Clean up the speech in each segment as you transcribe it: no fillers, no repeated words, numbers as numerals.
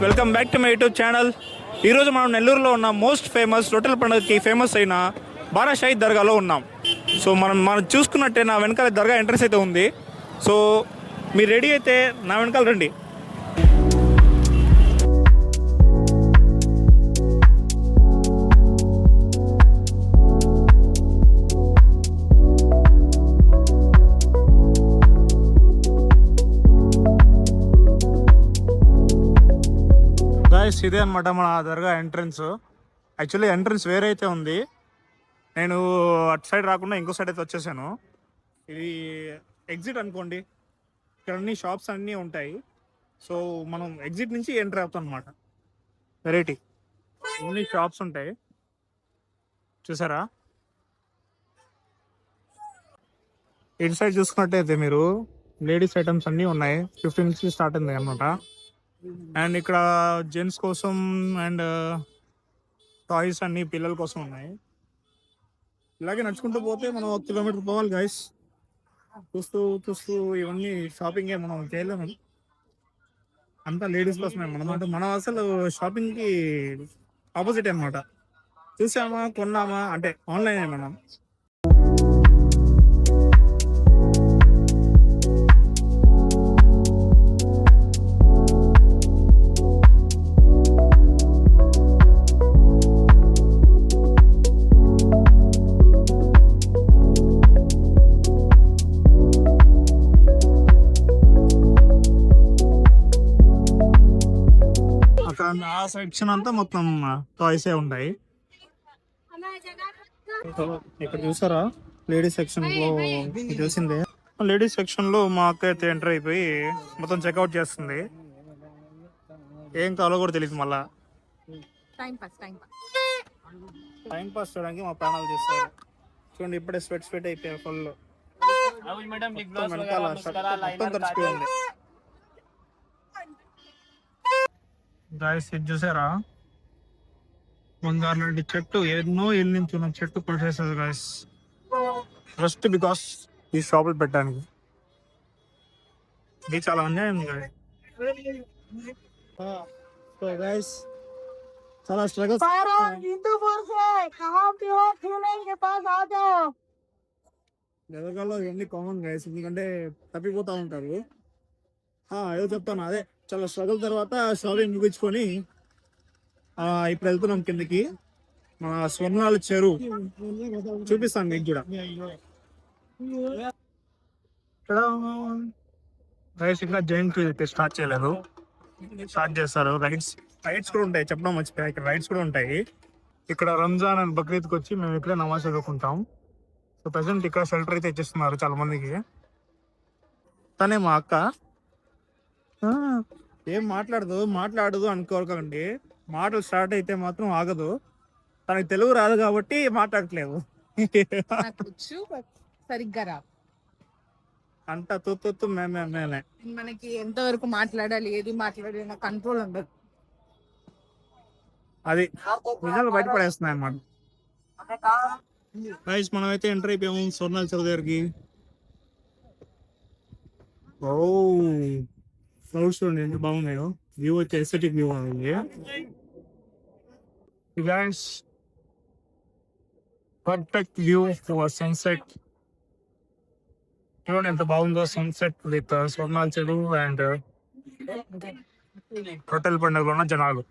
Welcome back to my YouTube channel. ఈరోజు మనం నెల్లూరులో ఉన్న మోస్ట్ ఫేమస్ రొట్టెల పండుగకి ఫేమస్ అయిన బారాషాహి దర్గాలో ఉన్నాం. సో మనం చూసుకున్నట్టే నా వెనకాల దర్గా ఎంట్రన్స్ అయితే ఉంది. సో మీరు రెడీ అయితే నా వెనకాల రండి. ఇదే అనమాట మన దర్గా ఎంట్రన్స్. యాక్చువల్లీ ఎంట్రన్స్ వేరే అయితే ఉంది. నేను అటు సైడ్ రాకుండా ఇంకో సైడ్ అయితే వచ్చేసాను. ఇది ఎగ్జిట్ అనుకోండి. ఇక్కడ అన్ని షాప్స్ అన్నీ ఉంటాయి. సో మనం ఎగ్జిట్ నుంచి ఎంటర్ అవుతాం అనమాట. వెరైటీ అన్ని షాప్స్ ఉంటాయి, చూసారా? ఇటు సైడ్ చూసుకున్నట్టయితే మీరు లేడీస్ ఐటమ్స్ అన్నీ ఉన్నాయి. 15 నుంచి స్టార్ట్ ఉంది అనమాట. అండ్ ఇక్కడ జెంట్స్ కోసం అండ్ టాయ్స్ అన్ని పిల్లల కోసం ఉన్నాయి. ఇలాగే నడుచుకుంటూ పోతే మనం 1 కిలోమీటర్ పోవాలి గైస్. చూస్తూ ఇవన్నీ షాపింగ్ మనం చేయలేము, అంతా లేడీస్ కోసమే. మనం అసలు షాపింగ్కి ఆపోజిట్ అనమాట. చూసామా కొన్నామా అంటే ఆన్లైన్ మనం. ఆ సెక్షన్ అంతా మొత్తం టాయ్సే ఉంటాయి. ఇక్కడ చూసారా లేడీస్ సెక్షన్ లో తెలిసిందే. లేడీస్ సెక్షన్ లో మా అక్క అయితే ఎంటర్ అయిపోయి మొత్తం చెక్అవుట్ చేస్తుంది. ఏం కావాలో కూడా తెలియదు. మళ్ళా టైం పాస్ చేయడానికి మా ప్రాణాలు చేస్తారు. చూడండి ఇప్పుడే స్వెట్ అయిపోయాయి ఫుల్. మొత్తం తడిచిపోయింది. గాయస్ ఇది చూసారా, బంగారు లాంటి చెట్టు, ఎన్నో ఏళ్ళ నుంచి ఉన్న చెట్టు కొట్టేస్తుంది గాయస్, జస్ట్ బికాస్ ఈ షాపులు పెట్టడానికి. ఇది చాలా అన్యాయం గాయస్. చాలా స్ట్రగల్స్. ఎదగాలో ఇవన్నీ కామన్ గాయస్, ఎందుకంటే తప్పిపోతూ ఉంటారు. ఏదో చెప్తాను, అదే చాలా స్ట్రగుల్ తర్వాత షాపింగ్ ముగించుకొని ఇప్పుడు వెళ్తున్నాం కిందకి. మన స్వర్ణాల చెరువు చూపిస్తాను మీకు కూడా. ఇక్కడ జైంట్ అయితే స్టార్ట్ చేయలేదు, స్టార్ట్ చేస్తారు. రైడ్స్ కూడా ఉంటాయి, చెప్పడం మర్చిపోయా. ఇక్కడ రైడ్స్ కూడా ఉంటాయి. ఇక్కడ రంజాన్ అండ్ బక్రీద్కి వచ్చి మేము ఇక్కడే నమాజ్ చదువుకుంటాం. సో ప్రెసెంట్ ఇక్కడ షెల్టర్ అయితే ఇచ్చేస్తున్నారు చాలా మందికి. తనే మా అక్క. ఏం మాట్లాడదు అనుకోకండి. మాటలు స్టార్ట్ అయితే మాత్రం ఆగదు. తనకి తెలుగు రాదు కాబట్టి మాట్లాడట్లేదు. సరిగ్గా రా అంతా తొత్తు మేమే. మనకి ఎంతవరకు మాట్లాడాలి, ఏది మాట్లాడాలి కంట్రోల్ ఉండదు. అది నిజాలు బయటపడేస్తున్నాయి అన్నమాట. గైస్ మనం అయితే ఎంటర్ అయిపోయాము స్వర్ణాల చెరువు దగ్గరికి. క్లౌడ్స్ చూడండి ఎంత బాగున్నాయో. వ్యూ వచ్చి ఎస్థెటిక్ వ్యూ ఉంది. Perfect view for sunset. చూడండి ఎంత బాగుందో సన్సెట్ విత్ స్వర్ణాల చెరువు అండ్ రొట్టెల పండుగలో ఉన్న జనాలు.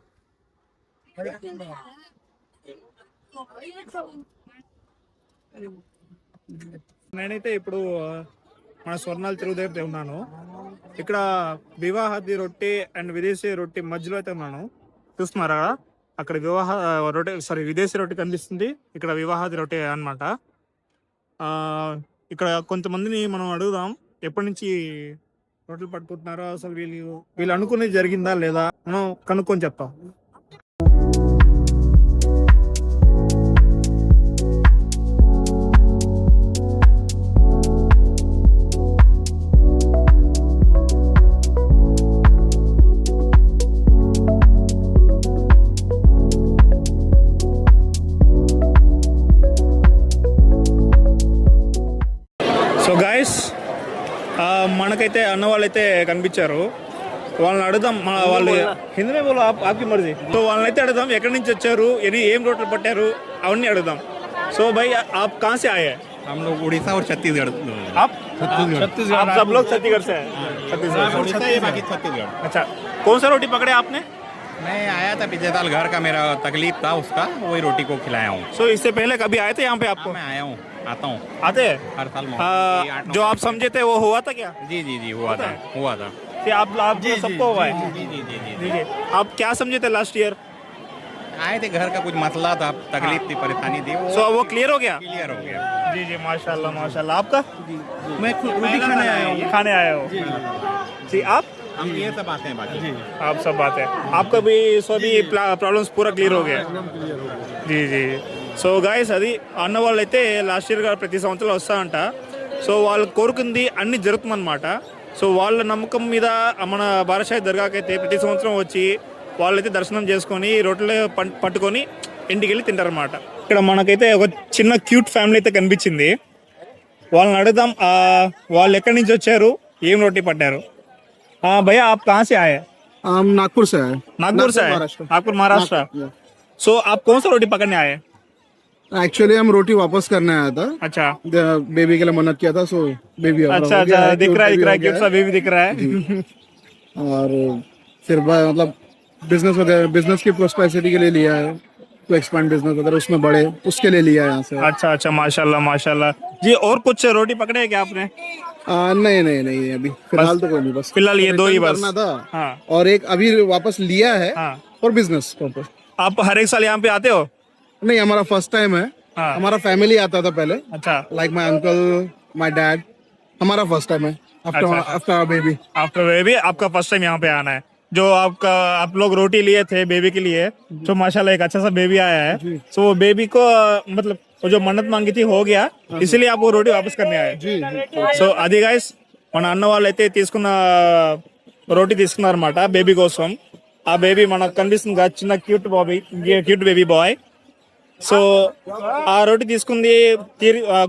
నేనైతే ఇప్పుడు మన స్వర్ణాల చెరువు దగ్గర ఉన్నాను. ఇక్కడ వివాహాది రొట్టె అండ్ విదేశీ రొట్టె మధ్యలో అయితే ఉన్నాను. చూస్తున్నారా అక్కడ విదేశీ రొట్టె కనిపిస్తుంది, ఇక్కడ వివాహాది రొట్టె అన్నమాట. ఇక్కడ కొంతమందిని మనం అడుగుదాం, ఎప్పటి నుంచి రొట్టెలు పట్టుకుంటున్నారో, అసలు వీళ్ళు అనుకునేది జరిగిందా లేదా మనం కనుక్కొని చెప్తాం. సో గాయస్ మనకైతే అన్న వాళ్ళైతే కనిపించారు. వాళ్ళని అడుగుదాం వాళ్ళు హిందీ में बोलो आपकी मर्जी तो వాళ్ళని అయితే అడుగుదాం ఎక్కడి నుంచి వచ్చారు ఏం రోడ్లు పట్టారు అవన్నీ అడుగుదాం సో भाई आप कहाँ से आए हैं हम लोग उड़ीसा और छत्तीसगढ़ आप आप सब लोग छत्तीसगढ़ से हैं छत्तीसगढ़ उड़ीसा ये बाकी छत्तीसगढ़। अच्छा कौन सा रोटी पकड़े आपने मैं आया था पिछले साल, घर का मेरा तकलीफ था उसका, वही रोटी को खिलाया हूँ। सो इससे पहले कभी आए थे यहाँ पे आपको मैं आया हूँ, आता हूँ आते हैं हर साल। ये 8-9 जो आप समझे थे वो हुआ था क्या जी जी जी हुआ था। कि आप सबको हुआ है जी जी जी जी ठीक है आप क्या समझे थे लास्ट ईयर आए थे, घर का कुछ मसला था, तकलीफ थी, परेशानी थी, सो वो क्लियर हो गया क्लियर हो गया। जी जी माशाल्लाह माशाल्लाह आपका मैं रोटी खाने आए हो जी आप हम ये सब आते हैं बाकी। आप सब बात है आपका भी सभी प्रॉब्लम्स पूरा क्लियर हो गया जी जी సో గాయస్ అది అన్న వాళ్ళు అయితే లాస్ట్ ఇయర్ ప్రతి సంవత్సరం వస్తారంట సో వాళ్ళు కోరుకుంది అన్ని జరుగుతుందన్నమాట సో వాళ్ళ నమ్మకం మీద మన బారాషాహి దర్గాకి అయితే ప్రతి సంవత్సరం వచ్చి వాళ్ళైతే దర్శనం చేసుకొని రోడ్లు పట్టుకొని ఇంటికి వెళ్ళి తింటారన్నమాట ఇక్కడ మనకైతే ఒక చిన్న క్యూట్ ఫ్యామిలీ అయితే కనిపించింది వాళ్ళని అడుగుదాం వాళ్ళు ఎక్కడి నుంచి వచ్చారు ఏం రోటీ పట్టారు భయ్యా आप कहाँ से आए हम नागपुर से आए। नागपुर से आए महाराष्ट्र। नागपुर महाराष्ट्र सो आप कौन सा रोटी पकड़ने आए एक्चुअली हम रोटी वापस करने आया था, अच्छा बेबी के लिए मन्नत किया था, सो बेबी अच्छा अच्छा दिख रहा है क्यूट सा बेबी दिख रहा है और फिर मतलब बिजनेस की प्रोस्पेरिटी के लिए लिया है, तो एक्सपांड बिजनेस अगर उसमें बढ़े उसके लिए लिया है यहाँ से। अच्छा अच्छा माशाल्लाह माशाल्लाह जी और कुछ रोटी पकड़े हैं क्या आपने नहीं नहीं नहीं अभी फिलहाल तो कोई नहीं, बस फिलहाल ये दो ही बस करना था हाँ और एक अभी वापस लिया है हाँ और बिजनेस पर्पस। आप हर एक साल यहाँ पे आते हो नहीं हमारा फर्स्ट टाइम है, हाँ हमारा फैमिली आता था पहले, अच्छा like my uncle my dad, हमारा फर्स्ट टाइम है आफ्टर बेबी। आफ्टर बेबी आपका फर्स्ट टाइम यहाँ पे आना है जो आप लोग रोटी लिए थे बेबी के लिए तो माशाल्लाह एक अच्छा सा बेबी आया है सो वो बेबी को मतलब वो जो मन्नत मांगी थी हो गया इसीलिए आप वो रोटी वापस करने आए సో అది గైస్ మన అన్న వాళ్ళు అయితే తీసుకున్న రోటీ తీసుకున్నారన్నమాట బేబీ కోసం ఆ బేబీ మనకు కనిపిస్తుంది కదా చిన్న క్యూట్ బేబీ బాయ్ సో ఆ రోటీ తీసుకుంది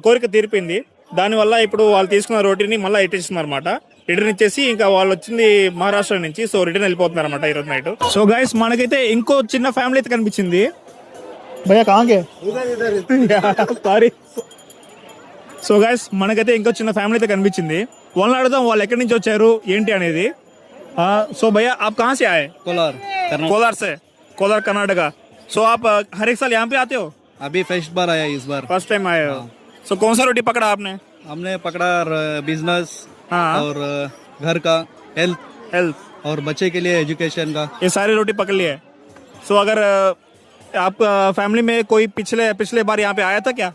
కోరిక తీరిపోయింది దానివల్ల ఇప్పుడు వాళ్ళు తీసుకున్న రోటీని మళ్ళీ ఇచ్చేస్తున్నారు అనమాట రిటర్న్ ఇచ్చేసి ఇంకా వాళ్ళు వచ్చింది మహారాష్ట్ర నుంచి సో రిటర్న్ వెళ్ళిపోతున్నారు అనమాట ఈరోజు నైట్ సో గైస్ మనకైతే ఇంకో చిన్న ఫ్యామిలీ అయితే కనిపించింది భయ్యా కాంగే సారీ సో గైస్ మనకైతే ఇంకో చిన్న ఫ్యామిలీ అయితే కనిపించింది వాళ్ళని అడుగుదాం వాళ్ళు ఎక్కడి నుంచి వచ్చారు ఏంటి అనేది సో भैया आप कहाँ से आए कोलार से कोलार कर्नाटका सो आप हर एक साल यहाँ पे आते हो अभी फर्स्ट बार आया इस बार। फर्स्ट टाइम आए हो सो कौन सा रोटी पकड़ा आपने हमने पकड़ा बिजनेस हाँ और घर का हेल्थ हेल्थ और बच्चे के लिए एजुकेशन का। ये सारी रोटी पकड़ ली है सो अगर आप फैमिली में कोई पिछले बार यहाँ पे आया था क्या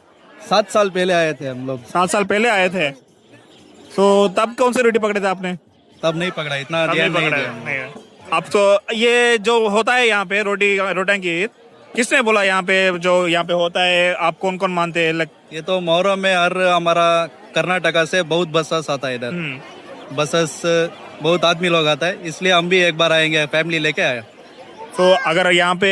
7 साल पहले आए थे हम लोग, 7 साल पहले आए थे सो तब कौन सी रोटी पकड़े थे आपने तब नहीं पकड़ा, इतना तब ध्यान नहीं नहीं पकड़ा दिया। नहीं है। अब तो ये जो होता है यहाँ पे रोटियां की किसने बोला यहाँ पे जो यहाँ पे होता है आप कौन कौन मानते हैं ये तो मोहर्रम में हर हमारा कर्नाटका से बहुत बसेस आता है इधर, बसेस बहुत आदमी लोग आता है, इसलिए हम भी एक बार आएंगे, फैमिली लेके आए। तो अगर यहाँ पे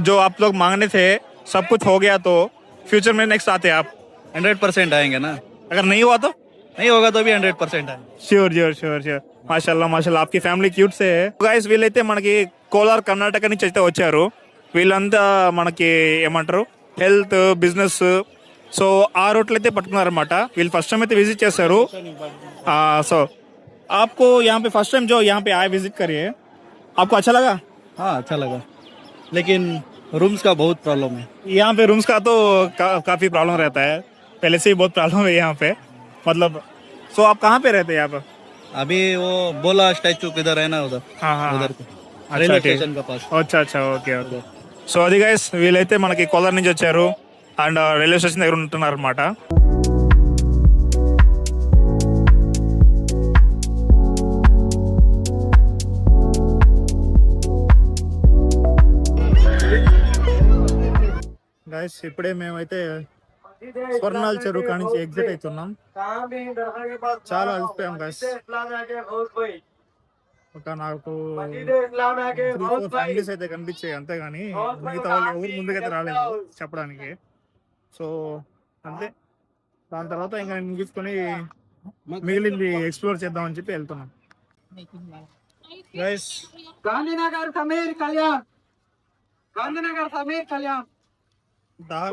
जो आप लोग मांगने थे सब कुछ हो गया तो फ्यूचर में नेक्स्ट आते आप 100% आएंगे ना, अगर नहीं हुआ तो नहीं होगा तो भी 100% आएंगे। ష్యూర్ మాషాల్లా आपकी ఫ్యామిలీ క్యూట్ సే గైస్ వీళ్ళైతే మనకి కోలార్ కర్ణాటక నుంచి అయితే వచ్చారు వీళ్ళంతా మనకి ఏమంటారు హెల్త్ బిజినెస్ సో ఆ రోట్లు అయితే పట్టుకున్నారన్నమాట వీళ్ళు ఫస్ట్ టైం అయితే విజిట్ చేశారు సో आपको यहाँ पे फर्स्ट टाइम जो यहाँ पे आए विजिट करिए आपको अच्छा लगा हाँ अच्छा लगा, लेकिन रूम्स का बहुत प्रॉब्लम है। यहाँ पे रूम्स का तो काफ़ी प्रॉब्लम रहता है पहले से ही बहुत प्रॉब्लम है यहाँ पे मतलब सो आप कहाँ पे रहते हैं यहाँ पर अभी वो बोला स्टैचू किधर है ना उधर, हाँ हाँ उधर अच्छा, रेलवे ठीक। स्टेशन का पास। అచ్చా ఓకే ఓకే సో అది గైస్ వీళ్ళైతే మనకి కోలార్ నుంచి వచ్చారు అండ్ రైల్వే స్టేషన్ దగ్గర ఉంటున్నారు అనమాట గైస్ ఇప్పుడే మేమైతే స్వర్ణాల చెరువు కాడి నుంచి ఎగ్జిట్ అవుతున్నాం చాలా అలసిపోయాం గైస్ ఒక నాకు 3-4 ఫ్యామిలీస్ అయితే కనిపించాయి అంతేగాని మిగతా వాళ్ళు ఎవరు ముందుకైతే రాలేదు చెప్పడానికి సో అంతే దాని తర్వాత ఇంకా నేను ముగించుకొని మిగిలింది ఎక్స్ప్లోర్ చేద్దామని చెప్పి వెళ్తున్నాం గైస్ गांधीनगर समीर कल्याण, गांधीनगर समीर कल्याण,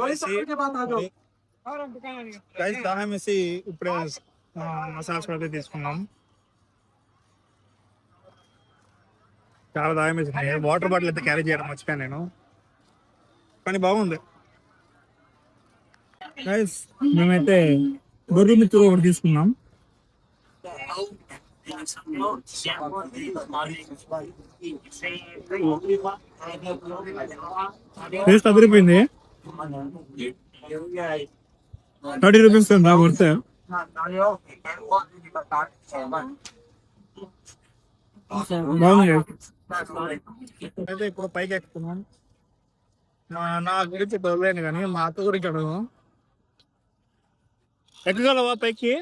कोई सफर के बाद आ जाओ। గైస్ దాహం వేసి ఇప్పుడే మసాలా అయితే తీసుకున్నాం. చాలా దాహం వేసింది. వాటర్ బాటిల్ అయితే క్యారీ చేయడం మర్చిపోయాను నేను, కానీ బాగుంది. గైస్ మేమైతే గొర్రె మిత్రులు ఒకటి తీసుకున్నాం. టేస్ట్ అదిరిపోయింది. 30 రూపీస్ రా వర్త్. బాగుంది. అయితే ఇప్పుడు పైకి ఎక్కుతున్నాం. నా గురించి దొరలేను కానీ మా అత్త గురించి అడుగు. ఎక్కగలవా పైకి?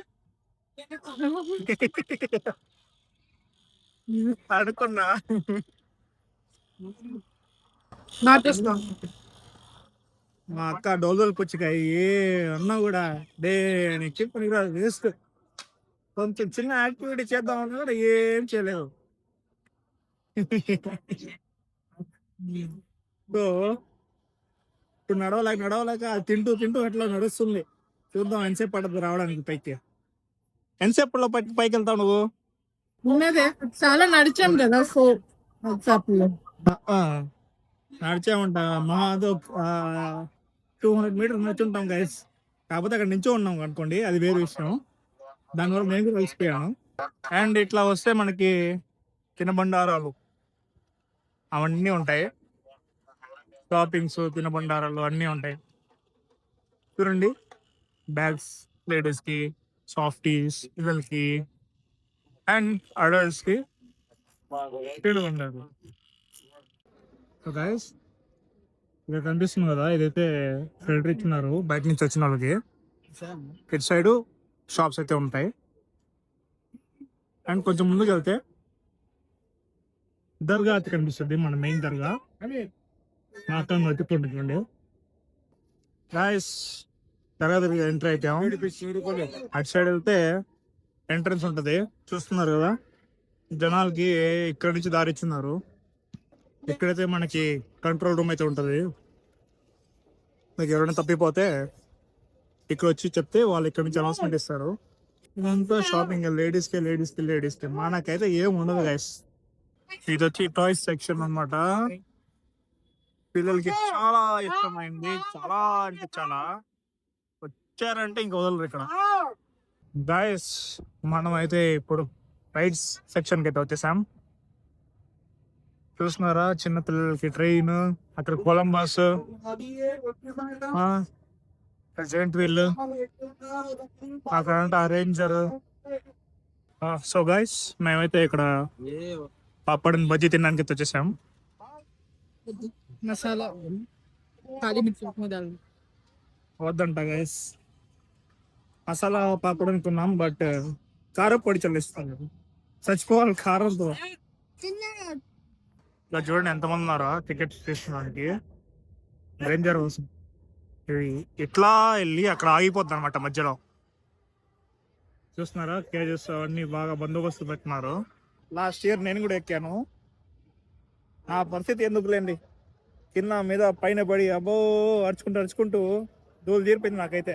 అనుకున్నా. మా అక్క డోల్దోలు పుచ్చికాయ ఏ అన్నా కూడా డే నీకు చెప్పని రాదు, వేస్ట్. కొంచెం చిన్న యాక్టివిటీ చేద్దామన్నా కూడా ఏం చేయలేవు. సో ఇప్పుడు నడవలేక అది తింటూ అట్లా నడుస్తుంది. చూద్దాం ఎంతసేపు పడుతుంది రావడానికి పైకి. ఎంతసేపులో పైకి వెళ్తావు నువ్వు? ఉన్నదే చాలా నడిచాం కదా వాట్సాప్లో. నడిచే ఉంటా మా అదో 200 మీటర్స్ నడుచుంటాం గైస్. కాకపోతే అక్కడ నించో ఉన్నాం అనుకోండి, అది వేరే విషయం. దానివల్ల నేను కూడా కలిసిపోయాను. అండ్ ఇట్లా వస్తే మనకి తినబండారాలు అవన్నీ ఉంటాయి. షాపింగ్స్, తినబండారాలు అన్నీ ఉంటాయి. చూడండి, బ్యాగ్స్ లేడీస్కి, సాఫ్టీస్ పిల్లలకి, అండ్ అడల్ట్స్కి తినబండారు. సో గైస్ ఇక్కడ కనిపిస్తుంది కదా, ఇదైతే ఫిల్టర్ ఇచ్చినారు బయట నుంచి వచ్చిన వాళ్ళకి. ఇటు సైడ్ షాప్స్ అయితే ఉంటాయి. అండ్ కొంచెం ముందుకు వెళ్తే దర్గా అయితే కనిపిస్తుంది, మన మెయిన్ దర్గా. మా అక్కడ వెతుక్కుంటుందండి గాయస్. దర్గా దగ్గర ఎంటర్ అయితాం. అటు సైడ్ వెళ్తే ఎంట్రన్స్ ఉంటుంది, చూస్తున్నారు కదా. జనాలకి ఇక్కడ నుంచి దారి ఇచ్చున్నారు. ఇక్కడైతే మనకి కంట్రోల్ రూమ్ అయితే ఉంటుంది. మీకు ఎవరైనా తప్పిపోతే ఇక్కడ వచ్చి చెప్తే వాళ్ళు ఇక్కడ నుంచి అనౌన్స్మెంట్ ఇస్తారు. ఇదంతా షాపింగ్ లేడీస్కి. మనకైతే ఏం ఉండదు గైస్. ఇది వచ్చి టాయ్స్ సెక్షన్ అన్నమాట. పిల్లలకి చాలా ఇష్టమైంది, చాలా అంటే చాలా. వచ్చారంటే ఇంక వదలరు ఇక్కడ. గైస్ మనం అయితే ఇప్పుడు రైడ్స్ సెక్షన్కి అయితే వచ్చేసాం. చూస్తున్నారా, చిన్న పిల్లలకి ట్రైన్, అక్కడ కొలంబస్, జెయింట్ వీల్, అక్కడ అరేంజర్. సో గైస్ మేమైతే ఇక్కడ పాపడ్ బజ్జీ తినడానికి అయితే వచ్చేసాం. మసాలా ఖాళీ మిర్చి వద్దంట గైస్, మసాలా పాపడ్ అనుకున్నాం, బట్ కారపొడి చల్లిస్తాను. చచ్చిపోవాలి కారంతో. ఇలా చూడండి ఎంతమంది ఉన్నారో టికెట్స్ తీసుకోవడానికి. రేంజర్ కోసం ఇట్లా వెళ్ళి అక్కడ ఆగిపోద్ది అనమాట మధ్యలో. చూస్తున్నారా, కేజెస్ అవన్నీ బాగా బందోబస్తు పెట్టినారు. లాస్ట్ ఇయర్ నేను కూడా ఎక్కాను. నా పరిస్థితి ఎందుకులేండి, కింద మీద పైన పడి అబ్బో అరుచుకుంటూ దూలు తీరిపోయింది నాకైతే.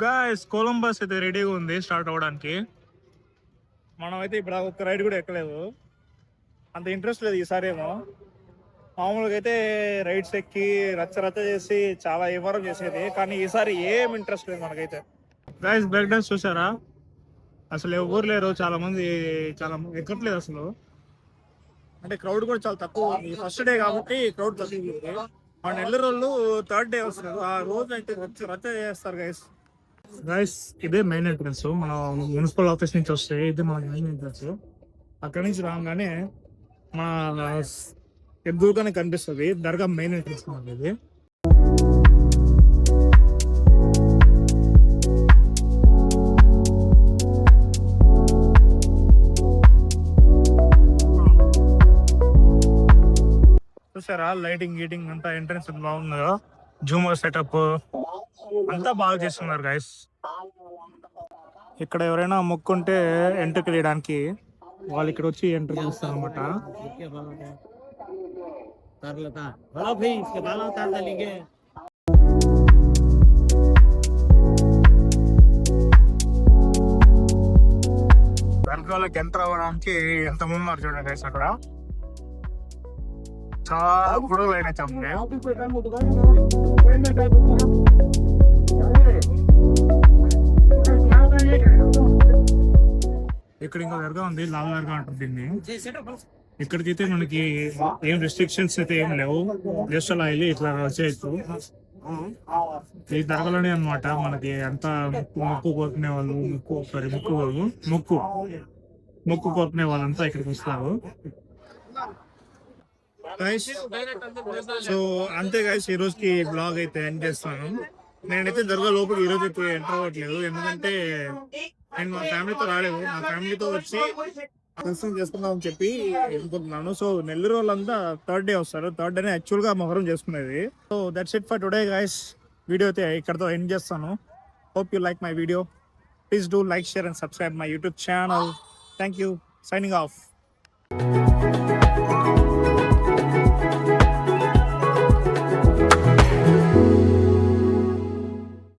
గాయ్స్ కొలంబస్ అయితే రెడీగా ఉంది స్టార్ట్ అవ్వడానికి. మనం అయితే ఇప్పుడు ఒక్క రైడ్ కూడా ఎక్కలేదు, అంత ఇంట్రెస్ట్ లేదు ఈసారి ఏమో. మామూలుగా అయితే రైడ్స్ ఎక్కి రచ్చ చేసి చాలా ఎవరం చేసేది, కానీ ఈసారి ఏం ఇంట్రెస్ట్ లేదు మనకైతే. గైస్ బ్రేక్ డాన్స్ చూసారా, అసలు ఎవరు లేరు, చాలా మంది ఎక్కట్లేదు అసలు. అంటే క్రౌడ్ కూడా చాలా తక్కువ ఉంది. ఫస్ట్ డే కాబట్టి క్రౌడ్ తక్కువ ఉంది. మన నెల్లూరు వాళ్ళు 3rd డే వస్తున్నారు, ఆ రోజు అయితే రచ్చ చేస్తారు గైస్. గైస్ ఇదే మెయిన్ ఎంట్రన్స్, మన మున్సిపల్ ఆఫీస్ నుంచి వస్తే ఇదే మన మెయిన్ ఎంట్రన్స్. అక్కడి నుంచి రాగానే మన ఎదురుగానే కనిపిస్తుంది దర్గా మెయిన్ ఎంట్రన్స్ ఇది. చూసారా, లైటింగ్ గీటింగ్ అంతా ఎంట్రన్స్ బాగుంది కదా, జూమర్ సెటప్ అంతా బాగా చేస్తున్నారు గైస్. ఇక్కడ ఎవరైనా మొక్కుంటే ఎంట్రీ తీయడానికి వాళ్ళు ఇక్కడ వచ్చి ఎంటర్ చేస్తారు అనమాట. దర్గాలోకి ఎంటర్ అవ్వడానికి ఎంత మంది ఉన్నారు చూడండి guys అక్కడ. చాలా గొడవలు అయినా చెప్పండి. ఇక్కడ ఇంకో దర్గా ఉంది, లాల్ దర్గా అంటారు దీన్ని. ఇక్కడికైతే మనకి ఏం రెస్ట్రిక్షన్స్ అయితే ఏం లేవు, జస్ట్ అలా వెళ్ళి ఇట్లా వచ్చేయచ్చు. ఈ దర్గాలోనే అనమాట మనకి అంత మొక్కు కోరుకునే వాళ్ళు, మొక్కు కోరుకునే వాళ్ళంతా ఇక్కడికి వస్తారు. సో అంతే గైస్, ఈ రోజుకి బ్లాగ్ అయితే ఎండ్ చేస్తాను. నేనైతే దర్గా లోపలికి ఈ రోజు అయితే ఎంటర్ అవ్వట్లేదు, ఎందుకంటే నేను మా ఫ్యామిలీతో రాలేదు. నా ఫ్యామిలీతో వచ్చి దర్శనం చేసుకుందాం అని చెప్పి అనుకుంటున్నాను. సో నెల్లూరు వాళ్ళంతా థర్డ్ డే వస్తారు. థర్డ్ డేనే యాక్చువల్ గా మొహరం చేసుకునేది. So that's it for today guys. Video అయితే ఇక్కడతో ఎండ్ చేస్తాను. Hope you like my video. Please do like, share and subscribe my YouTube channel. Thank you. Signing off.